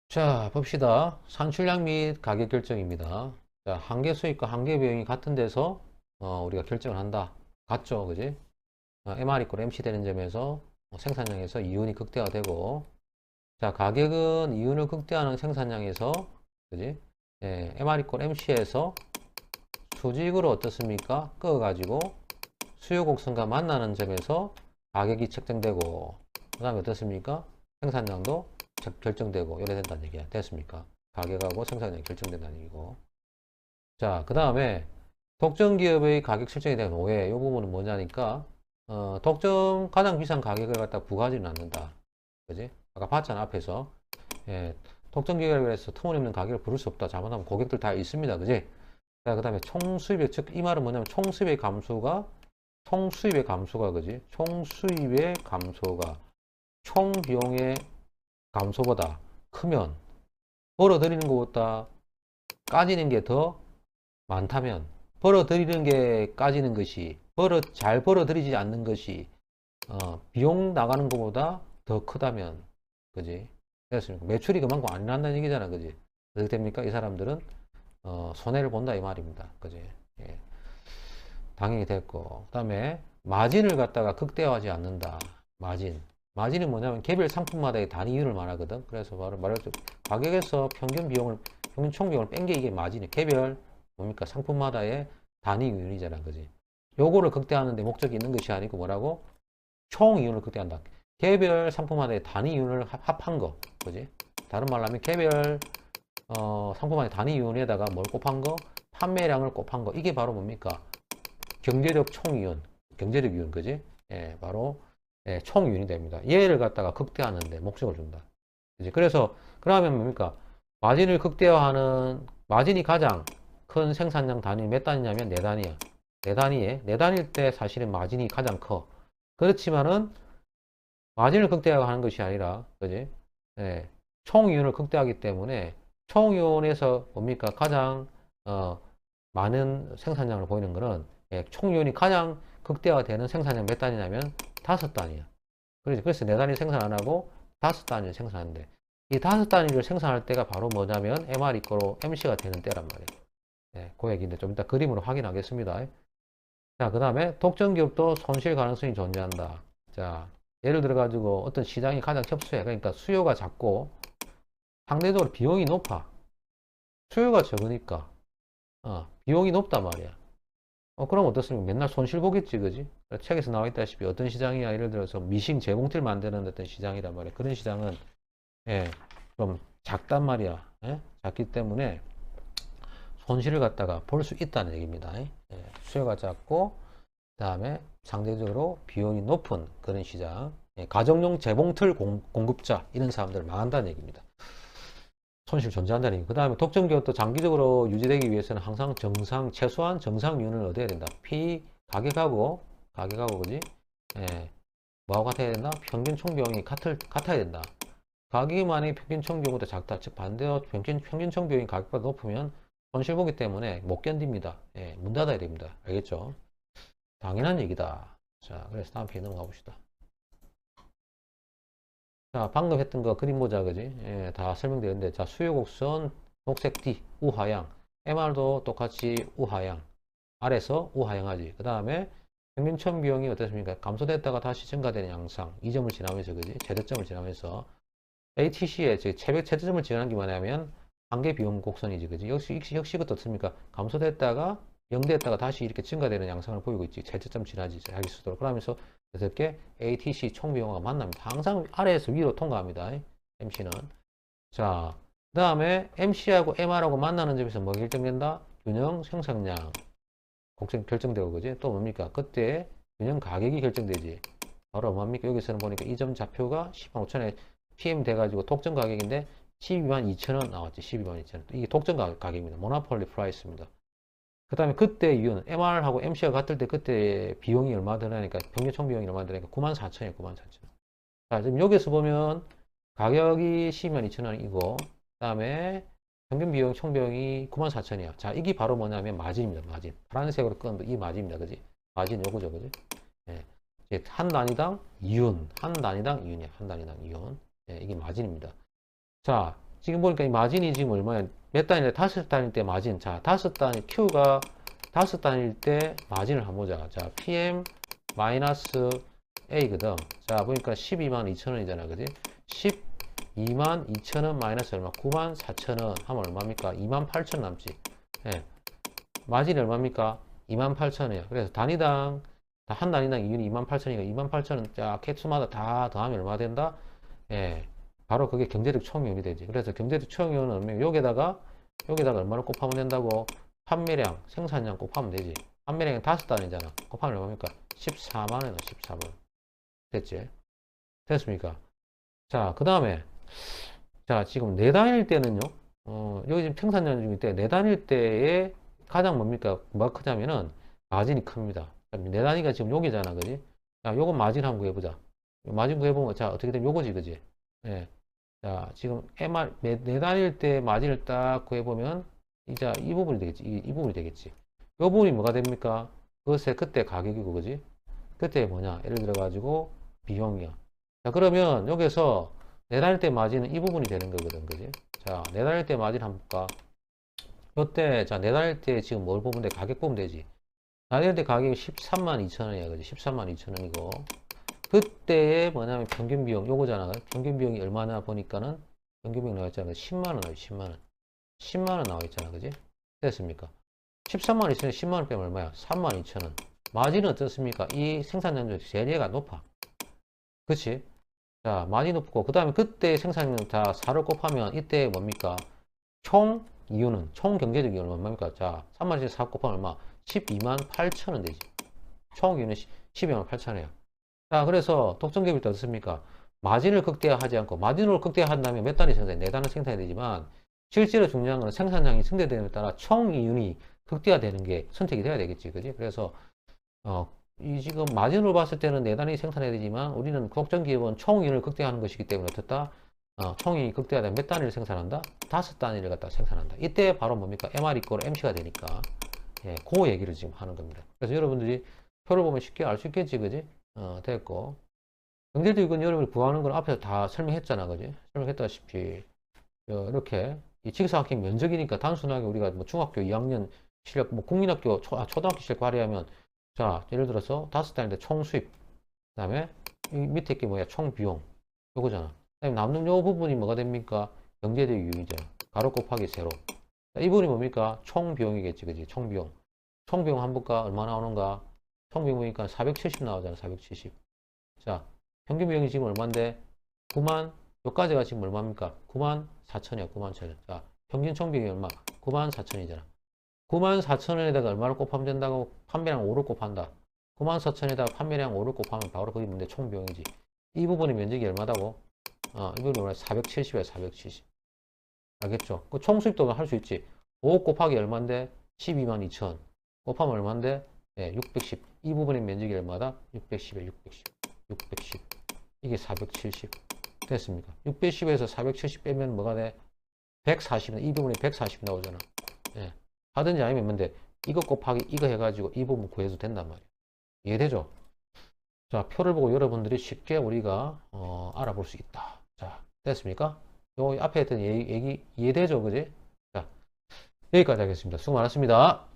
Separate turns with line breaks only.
자, 봅시다. 산출량 및 가격 결정입니다. 자, 한계 수익과 한계 비용이 같은 데서 우리가 결정을 한다. 같죠, 그지? MR 이퀄 MC 되는 점에서 생산량에서 이윤이 극대화되고, 자, 가격은 이윤을 극대화하는 생산량에서, 그지? MR 이퀄 MC에서 수직으로 어떻습니까? 끄어가지고 수요 곡선과 만나는 점에서 가격이 책정되고, 그 다음에 어떻습니까? 생산량도 결정되고 이래 된다는 얘기야. 됐습니까? 가격하고 생산량이 결정된다는 얘기고. 자, 그 다음에 독점 기업의 가격 설정에 대한 오해. 이 부분은 뭐냐니까 독점 가장 비싼 가격을 갖다 부과하지는 않는다. 그지? 아까 봤잖아, 앞에서. 예, 독점 기업에서 터무니없는 가격을 부를 수 없다. 잘못하면 고객들 다 있습니다. 그지? 자, 그 다음에 총수입의, 즉, 이 말은 뭐냐면 총수입의 감소가 그지? 총수입의 감소가 총 비용의 감소보다 크면 벌어들이는 것보다 까지는 게 더 많다면 벌어들이는 게 까지는 것이 잘 벌어들이지 않는 것이 비용 나가는 것보다 더 크다면 그지? 됐습니까? 매출이 그만큼 안 난다는 얘기잖아. 그지? 어떻게 됩니까? 이 사람들은 손해를 본다 이 말입니다. 그지? 예. 당연히 됐고 그 다음에 마진을 갖다가 극대화하지 않는다. 마진이 뭐냐면 개별 상품마다의 단위 이윤을 말하거든. 그래서 말했죠. 가격에서 평균 총 비용을 뺀 게 이게 마진이에요. 개별 뭡니까 상품마다의 단위 이윤이잖아. 그지? 요거를 극대화하는데 목적이 있는 것이 아니고 뭐라고? 총 이윤을 극대화한다. 개별 상품마다의 단위 이윤을 합한 거. 그지? 다른 말로 하면 개별 상품마다의 단위 이윤에다가 뭘 곱한 거? 판매량을 곱한 거. 이게 바로 뭡니까? 경제적 총이윤, 경제적 이윤, 그지? 예, 바로 총이윤이 됩니다. 얘를 갖다가 극대화하는데 목적을 준다. 그지? 그래서 그러면 뭡니까? 마진이 가장 큰 생산량 단위 몇 단위냐면 네 단위야. 네 단위일 때 사실은 마진이 가장 커. 그렇지만은 마진을 극대화하는 것이 아니라, 그지? 예, 총이윤을 극대화하기 때문에 총이윤에서 뭡니까? 가장 많은 생산량을 보이는 것은 총이윤이 가장 극대화되는 생산량 몇 단위냐면 5단위야. 그래서 4단위 생산 안 하고 5단위를 생산하는데 이 5단위를 생산할 때가 바로 뭐냐면 MR 이꼬로 MC가 되는 때란 말이에요. 그 얘기인데 좀 이따 그림으로 확인하겠습니다. 자, 그 다음에 독점 기업도 손실 가능성이 존재한다. 자, 예를 들어 가지고 어떤 시장이 가장 협소해. 그러니까 수요가 작고 상대적으로 비용이 높아. 수요가 적으니까 비용이 높단 말이야. 그럼 어떻습니까? 맨날 손실 보겠지, 그지? 책에서 나와 있다시피 어떤 시장이야, 예를 들어서 미싱 재봉틀 만드는 어떤 시장이란 말이야. 그런 시장은, 예, 좀 작단 말이야. 예? 작기 때문에 손실을 갖다가 볼 수 있다는 얘기입니다. 예? 수요가 작고, 그 다음에 상대적으로 비용이 높은 그런 시장. 가정용 재봉틀 공급자, 이런 사람들 망한다는 얘기입니다. 손실 존재한다는 얘기. 그 다음에 독점 기업도 장기적으로 유지되기 위해서는 항상 최소한 정상 이윤을 얻어야 된다. 가격하고, 그지? 예, 뭐하고 같아야 된다? 평균 총비용이 같아야 된다. 가격이 만약에 평균 총비용보다 작다. 즉, 반대로 평균 총비용이 가격보다 높으면 손실 보기 때문에 못 견딥니다. 문 닫아야 됩니다. 알겠죠? 당연한 얘기다. 자, 그래서 다음 페이지 넘어가 봅시다. 자, 방금 했던 거 그림 보자, 그지? 다 설명되는데, 자, 수요 곡선, 녹색 D, 우하향. MR도 똑같이 우하향. 아래서 우하향하지. 그 다음에 평균천 비용이 어떻습니까? 감소됐다가 다시 증가되는 양상. 이 점을 지나면서, 그지? 최저점을 지나면서. ATC의 최저점을 지나는 게 뭐냐면, 한계 비용 곡선이지, 그지? 역시 그것도 어떻습니까? 감소됐다가, 영대했다가 다시 이렇게 증가되는 양상을 보이고 있지. 최저점 지나지, 자기 스스로. 그러면서 어떻게 ATC 총비용과 만납니다. 항상 아래에서 위로 통과합니다. MC는. 자, 그 다음에 MC하고 MR하고 만나는 점에서 뭐 결정된다? 균형 생산량 결정되고, 그지? 또 뭡니까? 그때 균형 가격이 결정되지. 바로 뭡니까? 여기서는 보니까 이 점 좌표가 10만 5천에 PM 돼가지고 독점 가격인데 12만 2천원 나왔지. 12만 2천원. 이게 독점 가격입니다. 모노폴리 프라이스입니다. 그 다음에 그때 이윤, MR하고 MC가 같을 때 그때 비용이 얼마 드나니까, 평균 총 비용이 얼마 드나니까 94,000이에요, 94,000. 자, 지금 여기서 보면 가격이 12만 2천원이고, 그 다음에 평균 비용, 총 비용이 94,000이야. 자, 이게 바로 뭐냐면 마진입니다, 마진. 파란색으로 끄는 이 마진입니다, 그지? 마진 요거죠, 그지? 예. 한 단위당 이윤, 한 단위당 이윤이야, 한 단위당 이윤. 이게 마진입니다. 자, 지금 보니까 이 마진이 지금 얼마야? 몇 단위래? 5단일 때 마진. 자, 5단위, Q가 5단일 때 마진을 한번 보자. 자, PM 마이너스 A거든. 자, 보니까 12만 2천 원이잖아. 그지? 12만 2천 원 마이너스 얼마? 9만 4천 원 하면 얼마입니까? 2만 8천 남지. 예. 마진이 얼마입니까? 2만 8천 원이야. 그래서 단위당, 한 단위당 이윤이 2만 8천이니까 2만 8천 원, 자, 캡수마다 다 더하면 얼마 된다? 예. 바로 그게 경제적 총이윤이 되지. 그래서 경제적 총이윤은 얼마? 여기다가 얼마를 곱하면 된다고? 판매량, 생산량 곱하면 되지. 판매량이 5단위잖아. 곱하면 얼마입니까? 14만 원이다. 14만 원. 됐지? 됐습니까? 자, 그 다음에, 자, 지금 4단위일 때는요, 여기 지금 생산량 중일 때, 4단위일 때에 가장 뭡니까? 뭐가 크냐면은, 마진이 큽니다. 4단위가 지금 여기잖아. 그지? 자, 요거 마진 한번 구해보자. 마진 구해보면, 자, 어떻게 되면 요거지. 그지? 예. 자, 지금 MR, 4단위일 때 마진을 딱 구해보면, 이제 이 부분이 되겠지. 이 부분이 되겠지. 이 부분이 뭐가 됩니까? 그것의 그때 가격이고, 그지? 그때 뭐냐? 예를 들어가지고, 비용이야. 자, 그러면 여기서 4단위 때 마진은 이 부분이 되는 거거든. 그지? 자, 4단위 때 마진 한번 볼까? 요때, 자, 4단위 때 지금 뭘 보면 돼? 가격 보면 되지. 4단위 때 가격이 13만 2천 원이야. 그지? 13만 2천 원이고. 그때의 뭐냐면 평균 비용, 요거잖아. 평균 비용이 얼마나 보니까는 평균 비용 나와 있잖아. 10만 원 나와, 10만 원. 10만 원 나와 있잖아. 그지? 됐습니까? 13만 2천 원, 10만 원 빼면 얼마야? 3만 2천 원. 마진은 어떻습니까? 이 생산량도 세리가 높아. 그치? 자, 많이 높고, 그 다음에 그때 생산량 다 4를 곱하면 이때 뭡니까? 총 이윤은, 총 경제적 이윤은 얼마입니까? 자, 3만 원씩 4 곱하면 얼마? 12만 8천 원 되지. 총 이윤은 12만 8천 원이야. 자, 그래서 독점개별 때 어떻습니까? 마진을 극대화하지 않고, 마진을 극대화한다면 몇 단위 생산해? 4단위 생산해야 되지만, 실제로 중요한 건 생산량이 증대되는 데 따라 총 이윤이 극대화되는 게 선택이 돼야 되겠지. 그지? 그래서, 이 지금 마진으로 봤을 때는 4단위 생산해야 되지만 우리는 독점기업은 총이윤을 극대화하는 것이기 때문에 어떻다? 총이 극대화되면 몇 단위를 생산한다? 5단위를 갖다 생산한다. 이때 바로 뭡니까? MR 이꼴 MC가 되니까 예, 그 얘기를 지금 하는 겁니다. 그래서 여러분들이 표를 보면 쉽게 알 수 있겠지, 그지? 됐고 경제적 이건 여러분이 구하는 건 앞에서 다 설명했잖아, 그지? 설명했다시피 이렇게 이 직사각형 면적이니까 단순하게 우리가 뭐 중학교 2학년 실력, 뭐 국민학교 초등학교 실력 발휘하면 자, 예를 들어서 5단위인데 총 수입, 그 다음에 이 밑에 게 뭐야? 총 비용, 요거잖아. 그 다음에 남는 요 부분이 뭐가 됩니까? 경제적 이윤이죠. 가로 곱하기 세로. 자, 이 부분이 뭡니까? 총 비용이겠지, 그지? 총 비용. 총 비용 한 볼까? 얼마 나오는가? 총 비용 보니까 470 나오잖아, 470. 자, 평균 비용이 지금 얼마인데? 9만, 요까지가 지금 얼마입니까? 9만 4천이야, 9만 4천. 자, 평균 총 비용이 얼마? 9만 4천이잖아. 9만 4천 원에다가 얼마를 곱하면 된다고? 판매량 5를 곱한다. 9만 4천에다가 판매량 5를 곱하면 바로 그게 뭔데? 총비용이지. 이 부분의 면적이 얼마다고? 이 부분이 얼마? 470이야, 470. 알겠죠? 그 총수입도 할 수 있지. 5 곱하기 얼마인데? 12만 2천. 곱하면 얼마인데? 네, 610. 이 부분의 면적이 얼마다? 610에 610. 610. 이게 470. 됐습니까? 610에서 470 빼면 뭐가 돼? 140. 이 부분이 140 나오잖아. 예. 하든지 아니면 뭔데 이거 곱하기 이거 해가지고 이 부분 구해도 된단 말이에요. 이해되죠? 자, 표를 보고 여러분들이 쉽게 우리가 알아볼 수 있다. 자, 됐습니까? 요 앞에 했던 얘기 이해되죠? 그지? 자, 여기까지 하겠습니다. 수고 많았습니다.